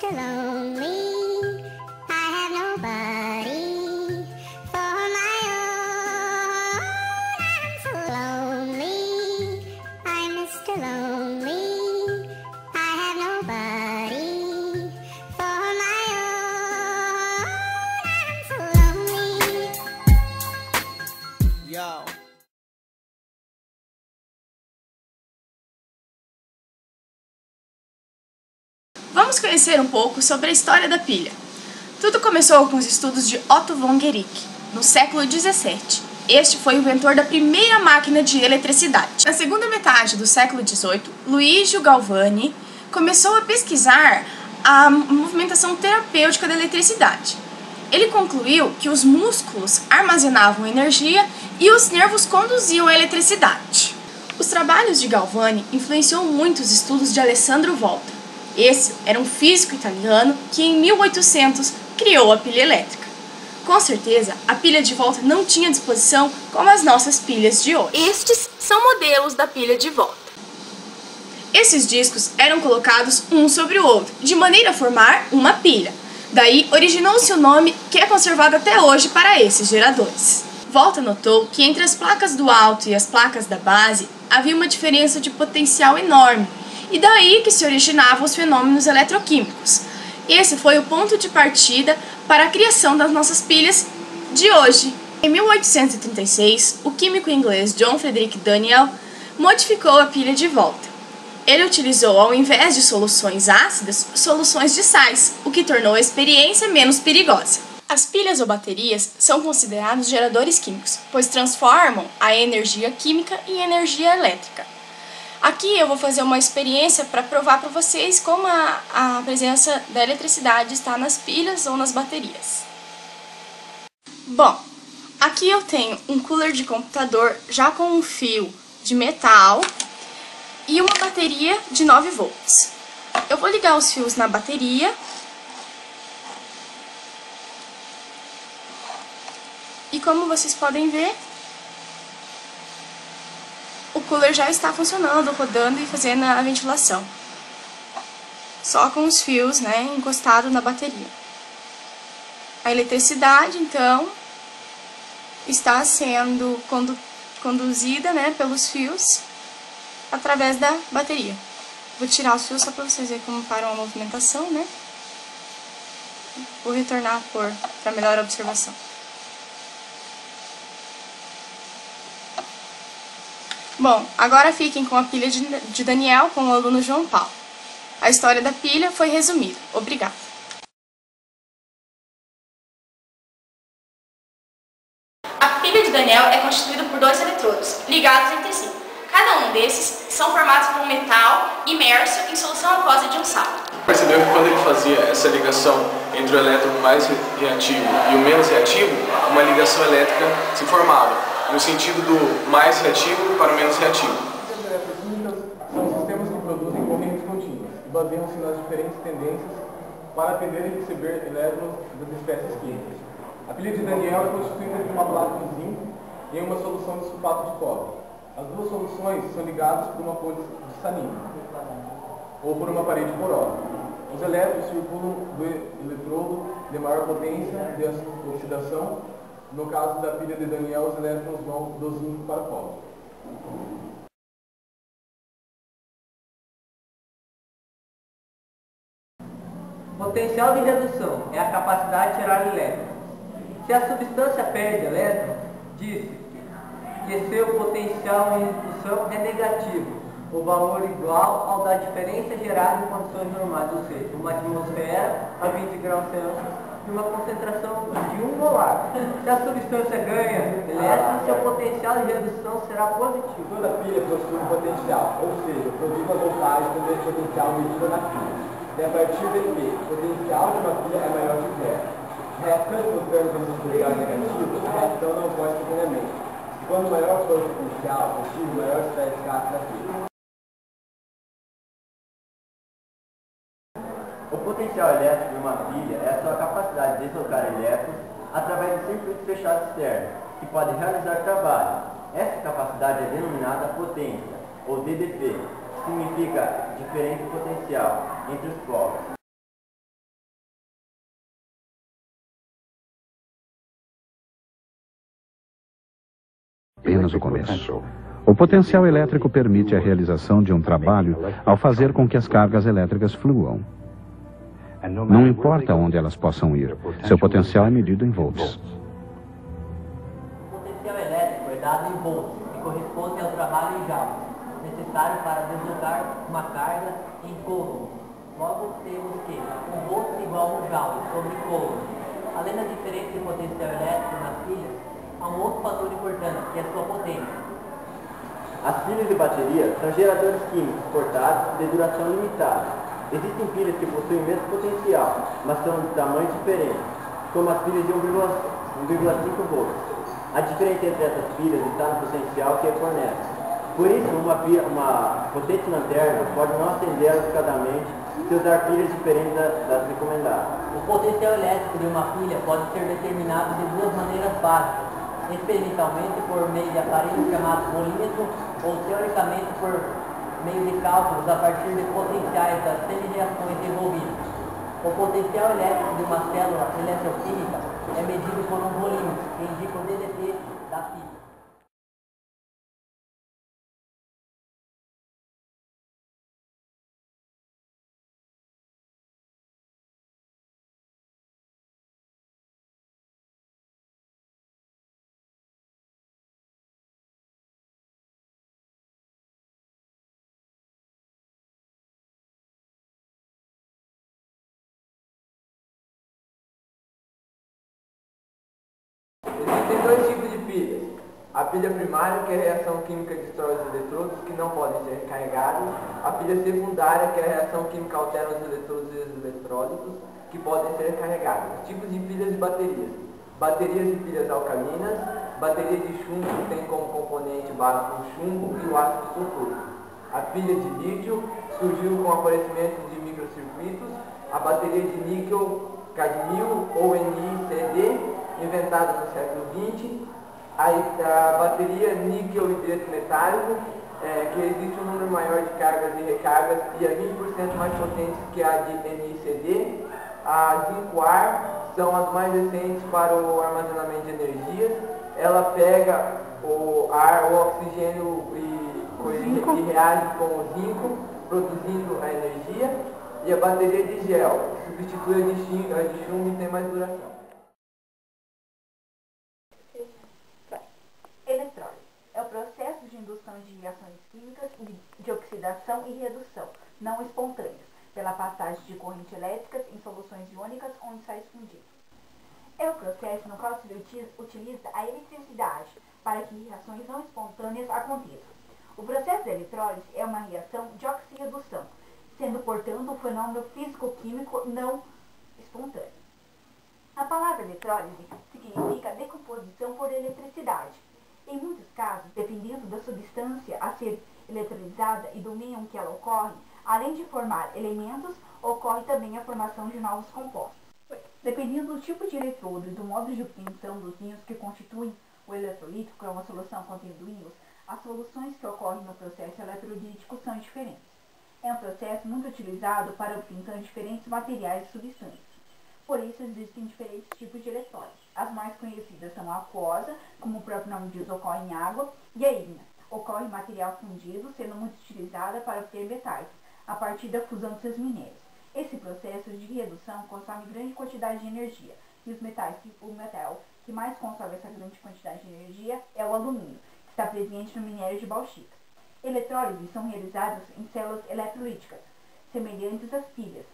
Mr. Lonely, I have nobody for my own. I'm so lonely, I'm Mr. Lonely, I have nobody for my own. I'm so lonely. Yo. Vamos conhecer um pouco sobre a história da pilha. Tudo começou com os estudos de Otto von Guericke, no século XVII. Este foi o inventor da primeira máquina de eletricidade. Na segunda metade do século XVIII, Luigi Galvani começou a pesquisar a movimentação terapêutica da eletricidade. Ele concluiu que os músculos armazenavam energia e os nervos conduziam a eletricidade. Os trabalhos de Galvani influenciou muito os estudos de Alessandro Volta. Esse era um físico italiano que em 1800 criou a pilha elétrica. Com certeza, a pilha de Volta não tinha disposição como as nossas pilhas de hoje. Estes são modelos da pilha de Volta. Esses discos eram colocados um sobre o outro, de maneira a formar uma pilha. Daí originou-se o nome que é conservado até hoje para esses geradores. Volta notou que entre as placas do alto e as placas da base havia uma diferença de potencial enorme, e daí que se originavam os fenômenos eletroquímicos. Esse foi o ponto de partida para a criação das nossas pilhas de hoje. Em 1836, o químico inglês John Frederick Daniell modificou a pilha de Volta. Ele utilizou, ao invés de soluções ácidas, soluções de sais, o que tornou a experiência menos perigosa. As pilhas ou baterias são considerados geradores químicos, pois transformam a energia química em energia elétrica. Aqui eu vou fazer uma experiência para provar para vocês como a presença da eletricidade está nas pilhas ou nas baterias. Bom, aqui eu tenho um cooler de computador já com um fio de metal e uma bateria de 9 volts. Eu vou ligar os fios na bateria e, como vocês podem ver, o cooler já está funcionando, rodando e fazendo a ventilação. Só com os fios, encostados na bateria. A eletricidade, então, está sendo conduzida, pelos fios através da bateria. Vou tirar os fios só para vocês verem como param a movimentação, Vou retornar para melhor observação. Bom, agora fiquem com a pilha de Daniel com o aluno João Paulo. A história da pilha foi resumida. Obrigada. A pilha de Daniel é constituída por 2 eletrodos, ligados entre si. Cada um desses são formados por um metal imerso em solução aquosa de um sal. Percebeu que quando ele fazia essa ligação entre o elétron mais reativo e o menos reativo, uma ligação elétrica se formava, no sentido do mais reativo para o menos reativo. As eletroquímicas são sistemas que produzem correntes contínuas e baseiam-se nas diferentes tendências para atender e receber elétrons das espécies químicas. A pilha de Daniel é constituída de uma placa de zinco e uma solução de sulfato de cobre. As duas soluções são ligadas por uma ponte de sanino ou por uma parede porosa. Os elétrons circulam do eletrodo de maior potência de oxidação. No caso da pilha de Daniel, os elétrons vão do zinco para o cobre. Potencial de redução é a capacidade de gerar elétrons. Se a substância perde elétrons, diz-se que seu potencial em redução é negativo, o valor igual ao da diferença gerada em condições normais, ou seja, uma atmosfera a 20 graus Celsius e uma concentração de 1 molar. Se a substância ganha elétrons, seu potencial de redução será positivo. Toda pilha possui um potencial, ou seja, produz uma voltagem com esse potencial medido na pilha. E a partir de que o potencial de uma pilha é maior que zero. Restante no termo de potencial negativo, a reação não ocorre simultaneamente. Quando maior for o potencial positivo, maior será a escassa da pilha. O potencial elétrico de uma pilha é a sua capacidade de deslocar elétrons através de circuitos fechados externos, que podem realizar trabalho. Essa capacidade é denominada potência, ou DDP, que significa diferente potencial entre os polos. apenas o começo. O potencial elétrico permite a realização de um trabalho ao fazer com que as cargas elétricas fluam. Não importa onde elas possam ir, seu potencial é medido em volts. O potencial elétrico é dado em volts, que corresponde ao trabalho em joules, necessário para deslocar uma carga em coulombs. Logo, temos que um volt igual a um joule sobre coulomb. Além da diferença de potencial elétrico nas pilhas, há um outro fator importante, que é a sua potência. As pilhas de bateria são geradores químicos portáteis de duração limitada. Existem pilhas que possuem o mesmo potencial, mas são de tamanhos diferentes, como as pilhas de 1,5 volts. A diferença entre essas pilhas está no potencial que fornece. Por isso, uma potente lanterna pode não acender adequadamente se usar pilhas diferentes das recomendadas. O potencial elétrico de uma pilha pode ser determinado de duas maneiras básicas, experimentalmente por meio de aparelhos chamados volímetro ou teoricamente por meio de cálculos a partir de potenciais das semi-reações envolvidas. O potencial elétrico de uma célula eletroquímica é medido por um volímetro, que indica o DDT da pilha. Existem dois tipos de pilhas. A pilha primária, que é a reação química destrói os eletrodos que não podem ser recarregados. A pilha secundária, que é a reação química altera os eletrodos e os eletrólitos que podem ser recarregados. Tipos de pilhas e baterias. Baterias de pilhas alcalinas, bateria de chumbo que tem como componente básico o chumbo e o ácido sulfúrico. A pilha de lítio surgiu com o aparecimento de microcircuitos. A bateria de níquel, cadmio ou NiCd, inventada no século XX, a bateria níquel hidreto metálico, que existe um número maior de cargas e recargas e é 20% mais potentes que a de NiCd. A zinco-ar são as mais recentes para o armazenamento de energia. Ela pega o ar, o oxigênio e reage com o zinco, produzindo a energia. E a bateria de gel, que substitui a de chumbo e tem mais duração. Eletrólise é o processo de indução de reações químicas de oxidação e redução, não espontâneas, pela passagem de corrente elétrica em soluções iônicas ou em sais fundidos. É o processo no qual se utiliza a eletricidade para que reações não espontâneas aconteçam. O processo de eletrólise é uma reação de oxirredução, sendo, portanto, um fenômeno físico-químico não espontâneo. A palavra eletrólise significa decomposição por eletricidade. Em muitos casos, dependendo da substância a ser eletrolizada e do meio em que ela ocorre, além de formar elementos, ocorre também a formação de novos compostos. Dependendo do tipo de eletrodo e do modo de obtenção dos íons que constituem o eletrolito, que é uma solução contendo íons, as soluções que ocorrem no processo eletrolítico são diferentes. É um processo muito utilizado para a obtenção de diferentes materiais e substâncias. Por isso, existem diferentes tipos de eletrólise. As mais conhecidas são a aquosa, como o próprio nome diz, ocorre em água, e a ígnea, ocorre em material fundido, sendo muito utilizada para obter metais, a partir da fusão de seus minérios. Esse processo de redução consome grande quantidade de energia, e o metal que mais consome essa grande quantidade de energia é o alumínio, que está presente no minério de bauxita. Eletrólises são realizadas em células eletrolíticas, semelhantes às pilhas,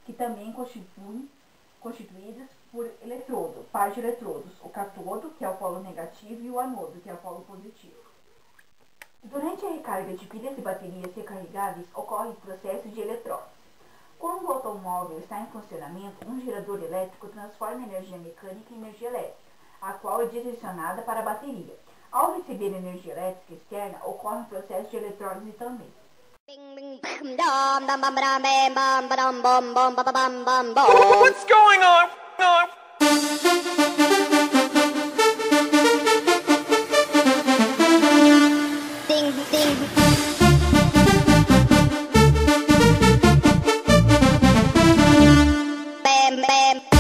que também constituídas por eletrodo, par de eletrodos, o catodo, que é o polo negativo, e o anodo, que é o polo positivo. Durante a recarga de pilhas e baterias recarregáveis, ocorre o processo de eletrólise. Quando o automóvel está em funcionamento, um gerador elétrico transforma energia mecânica em energia elétrica, a qual é direcionada para a bateria. Ao receber energia elétrica externa, ocorre um processo de eletrólise também. What's going on? Ding, ding. Bam, bam.